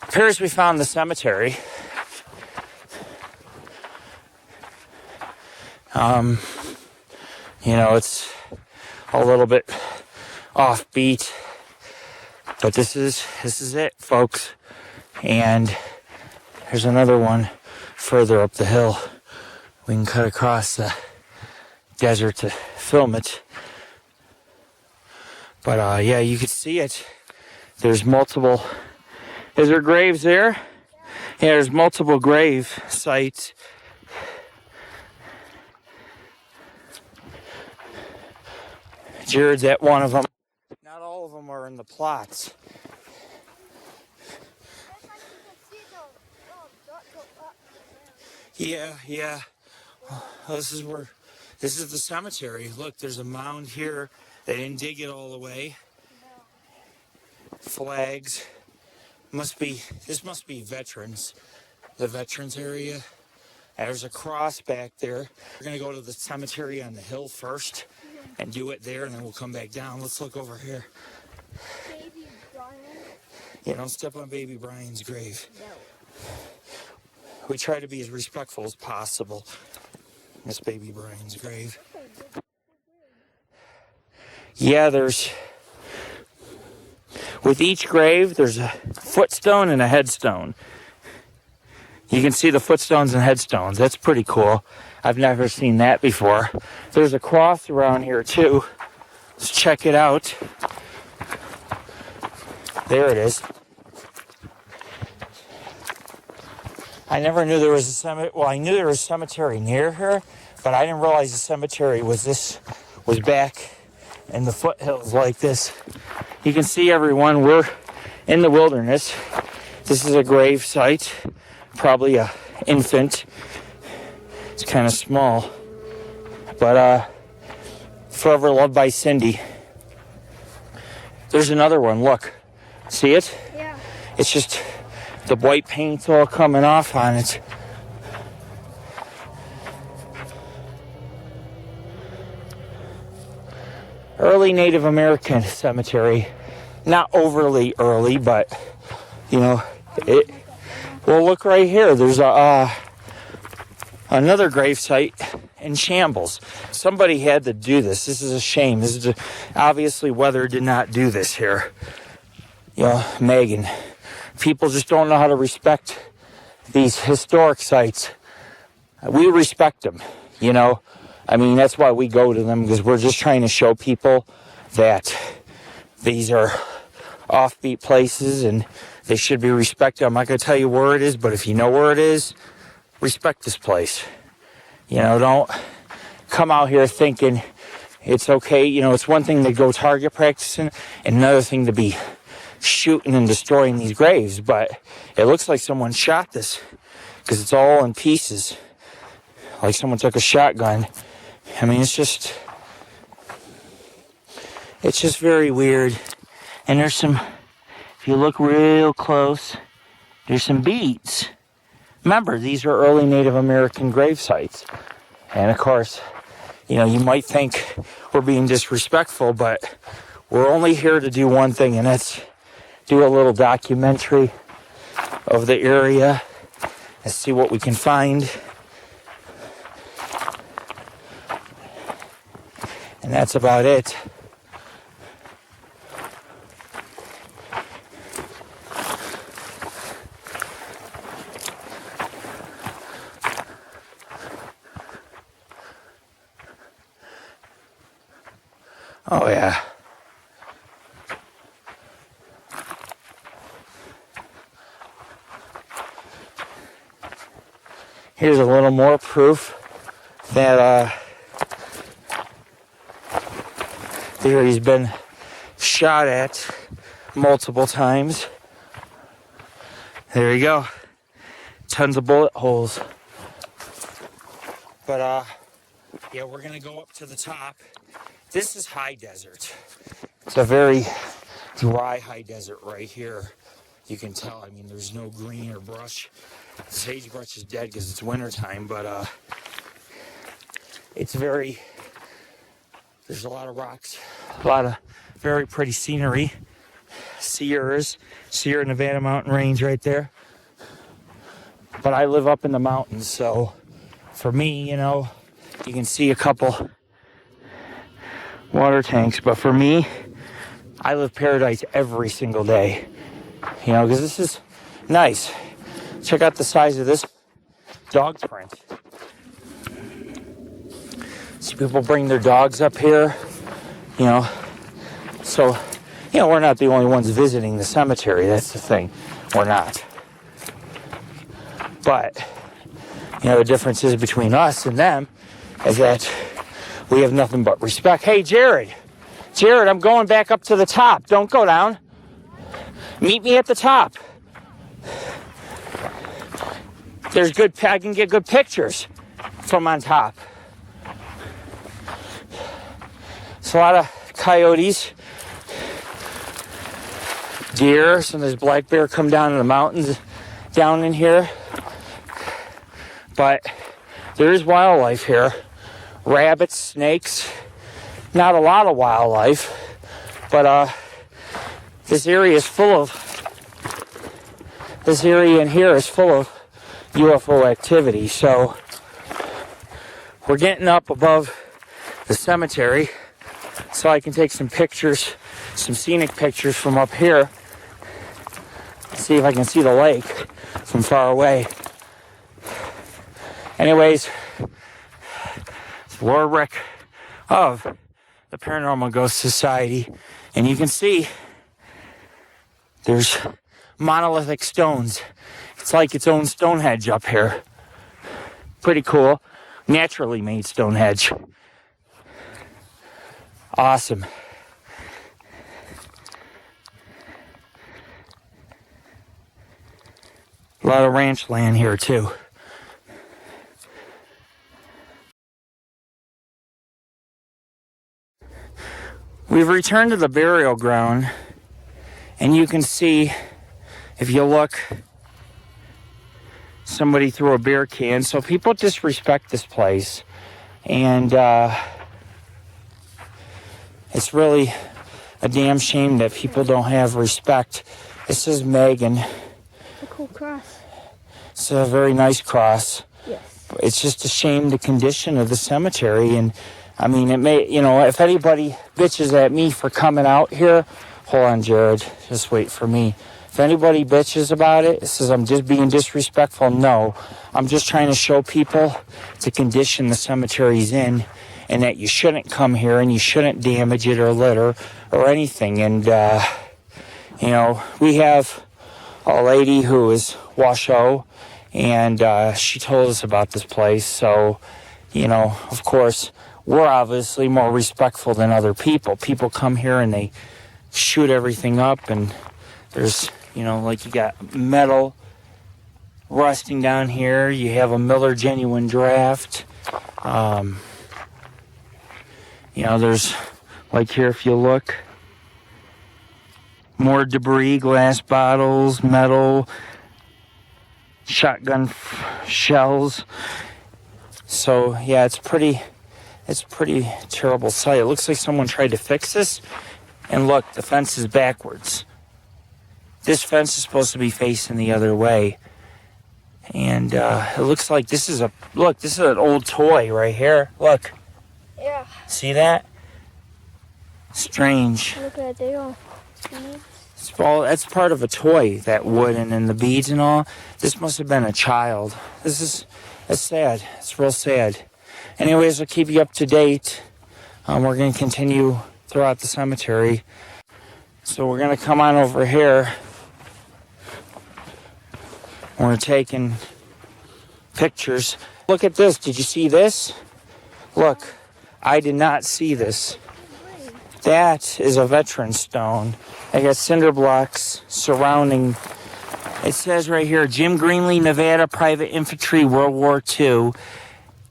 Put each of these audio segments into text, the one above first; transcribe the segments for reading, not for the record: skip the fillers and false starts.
appears we found the cemetery. You know, it's a little bit offbeat, but this is it, folks. And there's another one further up the hill. We can cut across the desert to film it. But yeah, you can see it. There's multiple. Is there graves there? Yeah, there's multiple grave sites. Jared's at one of them. Not all of them are in the plots. Yeah. Well, this is the cemetery. Look, there's a mound here. They didn't dig it all the way. Flags. This must be veterans. The veterans area. There's a cross back there. We're going to go to the cemetery on the hill first and do it there, and then we'll come back down. Let's look over here. Baby Brian? Yeah, don't step on baby Brian's grave. No. We try to be as respectful as possible. Miss baby Brian's grave. Yeah, with each grave, there's a footstone and a headstone. You can see the footstones and headstones. That's pretty cool. I've never seen that before. There's a cross around here too. Let's check it out. There it is. I never knew there was a cemetery. Well, I knew there was a cemetery near here, but I didn't realize the cemetery was back in the foothills like this. You can see, everyone, we're in the wilderness. This is a grave site. Probably a infant. It's kind of small, but forever loved by Cindy. There's another one. Look, see it? Yeah. It's just the white paint's all coming off on it. Early Native American cemetery. Not overly early, but you know it. Well, look right here. There's another grave site in shambles. Somebody had to do this. This is a shame. Obviously, weather did not do this here. You know, Megan. People just don't know how to respect these historic sites. We respect them, you know. I mean, that's why we go to them, because we're just trying to show people that these are offbeat places and they should be respected. I'm not going to tell you where it is, but if you know where it is, respect this place. You know, don't come out here thinking it's okay. You know, it's one thing to go target practicing and another thing to be shooting and destroying these graves. But it looks like someone shot this because it's all in pieces. Like someone took a shotgun. I mean, it's just very weird. And there's some, if you look real close, there's some beads. Remember, these are early Native American grave sites. And of course, you know, you might think we're being disrespectful, but we're only here to do one thing, and that's do a little documentary of the area and see what we can find. And that's about it. Oh, yeah. Here's a little more proof that there he's been shot at multiple times. There you go. Tons of bullet holes. But yeah, we're gonna go up to the top. This is high desert. It's a very dry high desert right here. You can tell, I mean, there's no green or brush. The sagebrush is dead because it's wintertime, but it's very, there's a lot of rocks, a lot of very pretty scenery. Sierra Nevada mountain range right there. But I live up in the mountains, so for me, you know, you can see a couple water tanks, but for me, I live paradise every single day, you know, because this is nice. Check out the size of this dog print. See people bring their dogs up here, you know, so, you know, we're not the only ones visiting the cemetery. That's the thing. We're not. But, you know, the difference is between us and them is that we have nothing but respect. Hey, Jared, I'm going back up to the top. Don't go down. Meet me at the top. I can get good pictures from on top. It's a lot of coyotes, deer. Some of this black bear come down in the mountains down in here. But there is wildlife here. Rabbits, snakes. Not a lot of wildlife. But this area in here is full of UFO activity. So we're getting up above the cemetery so I can take some pictures, some scenic pictures from up here. See if I can see the lake from far away. Anyways, it's Lord Rick of the Paranormal Ghost Society. And you can see there's monolithic stones. It's like its own Stonehenge up here. Pretty cool. Naturally made Stonehenge. Awesome. A lot of ranch land here too. We've returned to the burial ground, and you can see, if you look, somebody threw a beer can. So people disrespect this place, and it's really a damn shame that people don't have respect. This is Megan. A cool cross. It's a very nice cross. Yes. It's just a shame the condition of the cemetery. And I mean, it may, you know, if anybody bitches at me for coming out here, hold on, Jared, just wait for me. If anybody bitches about it, says I'm just being disrespectful, no. I'm just trying to show people the condition the cemetery's in, and that you shouldn't come here and you shouldn't damage it or litter or anything. And, you know, we have a lady who is Washoe, and she told us about this place. So, you know, of course, we're obviously more respectful than other people. People come here and they shoot everything up, and there's, you know, like you got metal rusting down here. You have a Miller Genuine Draft. You know, there's, like here, if you look, more debris, glass bottles, metal, shotgun shells. So, yeah, it's a pretty terrible sight. It looks like someone tried to fix this. And look, the fence is backwards. This fence is supposed to be facing the other way. And it looks like this is an old toy right here. Look. Yeah. See that? Strange. Look at it. They all beads. That's part of a toy, that wood and the beads and all. This must have been a child. That's sad. It's real sad. Anyways, I'll keep you up to date. We're going to continue throughout the cemetery. So we're going to come on over here. We're taking pictures. Look at this. Did you see this? Look, I did not see this. That is a veteran stone. I got cinder blocks surrounding. It says right here, Jim Greenlee, Nevada, Private Infantry, World War II.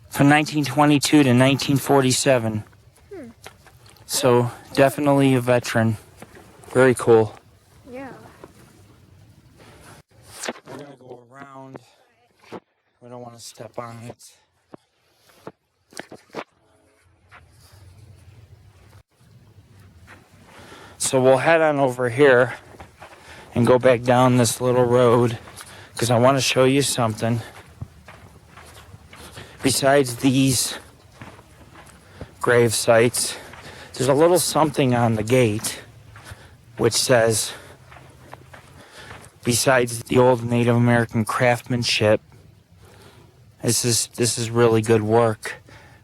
From 1922 to 1947. So, definitely a veteran. Very cool. Yeah. We're going to go around. We don't want to step on it. So, we'll head on over here. and go back down this little road because I want to show you something. Besides these grave sites, there's a little something on the gate which says, besides the old Native American craftsmanship, this is really good work,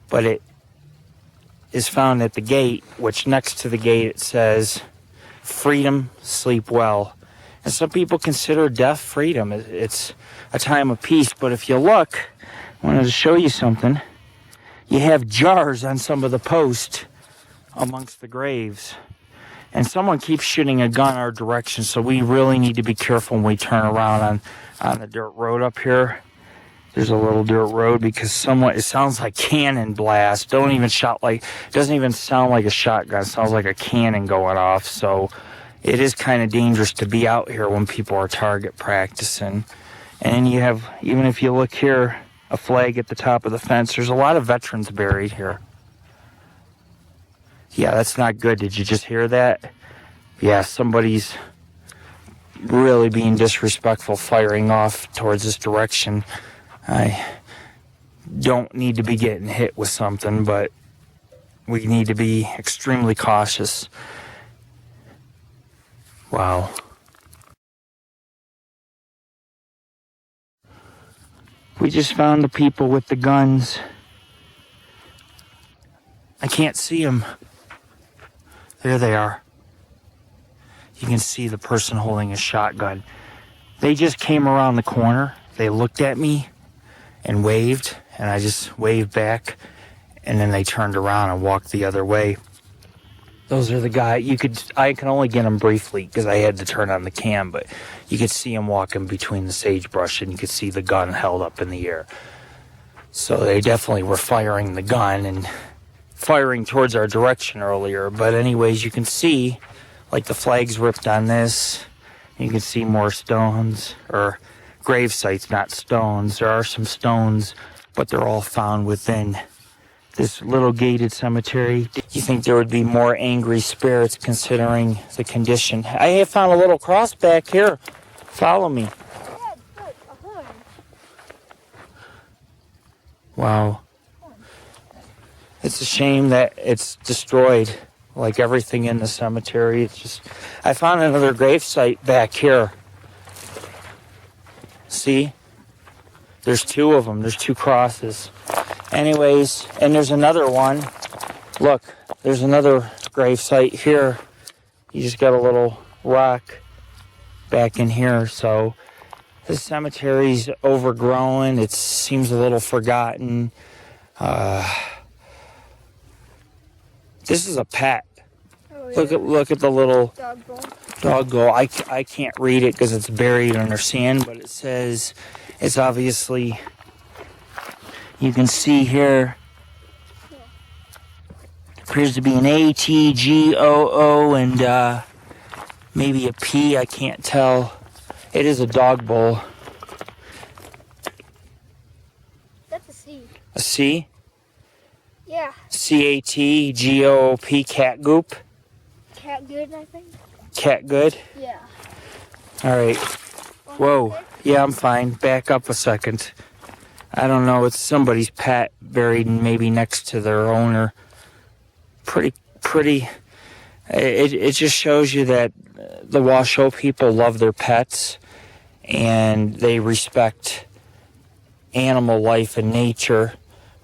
but it is found at the gate, which next to the gate it says, freedom, sleep well. And some people consider death freedom. It's a time of peace, but if you look, I wanted to show you something. You have jars on some of the posts amongst the graves. And someone keeps shooting a gun our direction, so we really need to be careful when we turn around on the dirt road up here. There's a little dirt road because it sounds like cannon blast. Doesn't even sound like a shotgun. It sounds like a cannon going off. So it is kind of dangerous to be out here when people are target practicing. And you have, even if you look here, a flag at the top of the fence. There's a lot of veterans buried here. Yeah, that's not good. Did you just hear that? Yeah, somebody's really being disrespectful, firing off towards this direction. I don't need to be getting hit with something, but we need to be extremely cautious. Wow. We just found the people with the guns. I can't see them. There they are. You can see the person holding a shotgun. They just came around the corner. They looked at me and waved, and I just waved back, and then they turned around and walked the other way. Those are the guys. I can only get them briefly because I had to turn on the cam, but you could see them walking between the sagebrush, and you could see the gun held up in the air. So they definitely were firing the gun and firing towards our direction earlier. But anyways, you can see, like, the flag's ripped on this. You can see more stones, or grave sites, not stones. There are some stones, but they're all found within this little gated cemetery. You think there would be more angry spirits considering the condition? I have found a little cross back here. Follow me. Wow. It's a shame that it's destroyed, like everything in the cemetery. I found another grave site back here. See? There's two of them. There's two crosses. Anyways, and there's another one. Look, there's another grave site here. You just got a little rock back in here. So this cemetery's overgrown. It seems a little forgotten. This is a pet. Oh, yeah. Look at the little dog bowl. I can't read it because it's buried under sand, but it says it's obviously, you can see here, appears to be an A, T, G, O, O, and maybe a P. I can't tell. It is a dog bowl. That's a C. A C? Yeah. C-A-T-G-O-O-P, cat goop? Cat good, I think. Cat good? Yeah. All right. Whoa. Yeah, I'm fine. Back up a second. I don't know. It's somebody's pet buried maybe next to their owner. Pretty. It just shows you that the Washoe people love their pets and they respect animal life and nature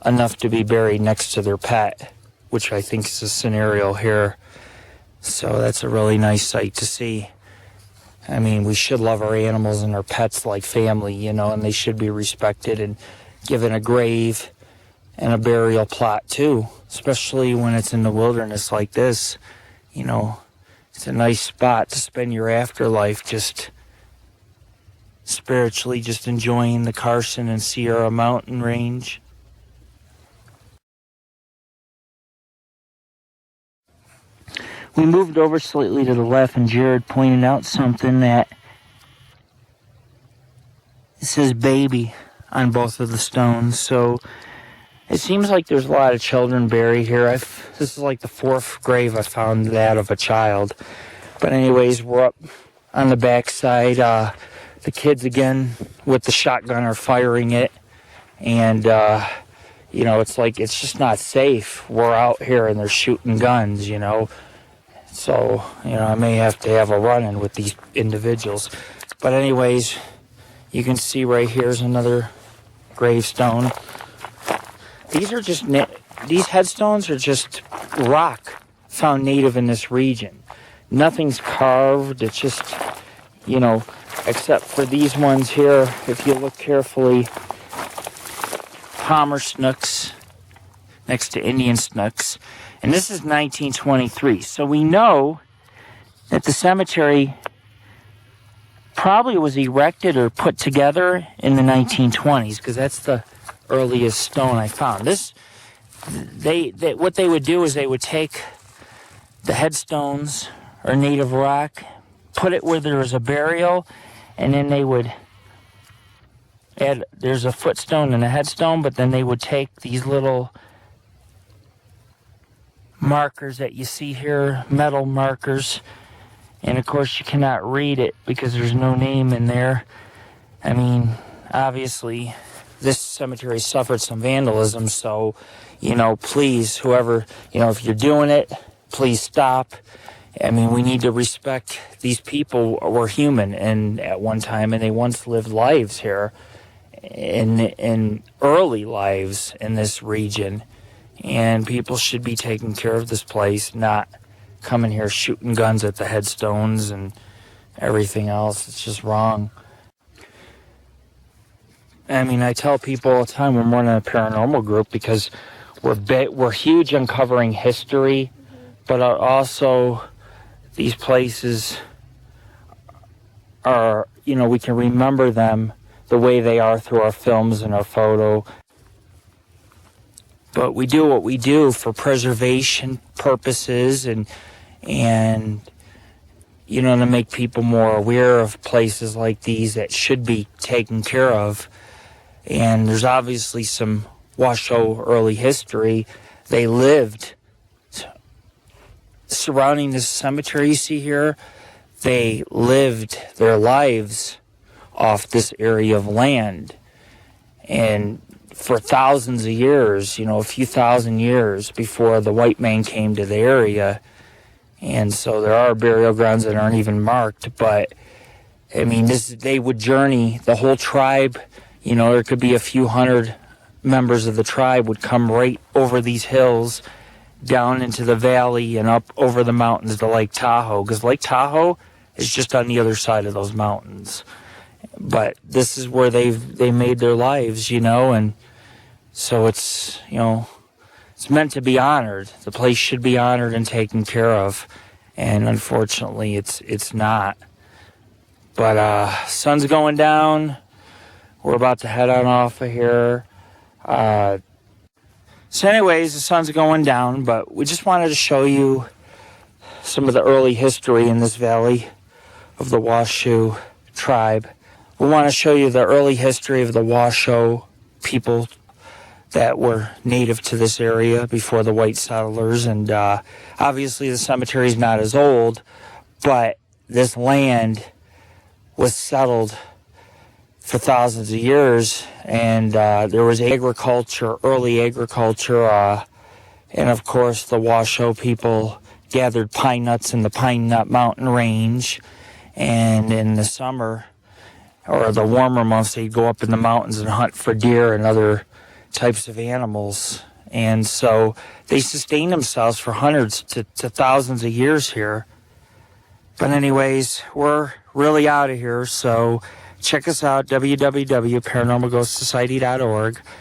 enough to be buried next to their pet, which I think is a scenario here. So that's a really nice sight to see. I mean, we should love our animals and our pets like family, you know, and they should be respected and given a grave and a burial plot too, especially when it's in the wilderness like this. You know, it's a nice spot to spend your afterlife, just spiritually just enjoying the Carson and Sierra mountain range. We moved over slightly to the left, and Jared pointed out something that it says baby on both of the stones. So it seems like there's a lot of children buried here. This is like the fourth grave I found that of a child. But anyways, we're up on the backside. The kids again with the shotgun are firing it, and you know, it's like it's just not safe. We're out here and they're shooting guns, you know. So, you know, I may have to have a run-in with these individuals. But anyways, you can see right here's another gravestone. These are just, these headstones are just rock found native in this region. Nothing's carved. It's just, you know, except for these ones here, if you look carefully, Palmer snooks next to Indian snooks. And this is 1923. So we know that the cemetery probably was erected or put together in the 1920s, because that's the earliest stone I found. This, what they would do is they would take the headstones or native rock, put it where there was a burial, and then they would add, there's a footstone and a headstone, but then they would take these little markers that you see here, metal markers, and of course you cannot read it because there's no name in there. I mean, obviously this cemetery suffered some vandalism, so, you know, please, whoever, you know, if you're doing it, please stop. I mean, we need to respect these people. Were human and at one time, and they once lived lives here, in early lives in this region. And people should be taking care of this place, not coming here shooting guns at the headstones and everything else. It's just wrong. I mean, I tell people all the time we're more than a paranormal group because we're huge on covering history, but also these places are, you know, we can remember them the way they are through our films and our photo. But we do what we do for preservation purposes and you know, to make people more aware of places like these that should be taken care of. And there's obviously some Washoe early history. They lived surrounding this cemetery you see here. They lived their lives off this area of land. And for thousands of years, you know, a few thousand years before the white man came to the area. And so there are burial grounds that aren't even marked, but I mean, they would journey, the whole tribe, you know, there could be a few hundred members of the tribe would come right over these hills, down into the valley and up over the mountains to Lake Tahoe, because Lake Tahoe is just on the other side of those mountains. But this is where they made their lives, you know, and so it's, you know, it's meant to be honored. The place should be honored and taken care of, and unfortunately it's not. But sun's going down. We're about to head on off of here. So anyways, the sun's going down, but we just wanted to show you some of the early history in this valley of the Washoe tribe. We want to show you the early history of the Washoe people that were native to this area before the white settlers. And obviously the cemetery is not as old, but this land was settled for thousands of years, and there was agriculture, early agriculture, and of course the Washoe people gathered pine nuts in the Pine Nut Mountain Range, and in the summer or the warmer months they'd go up in the mountains and hunt for deer and other types of animals. And so they sustained themselves for hundreds to thousands of years here. But anyways, we're really out of here, so check us out, www.paranormalghostsociety.org.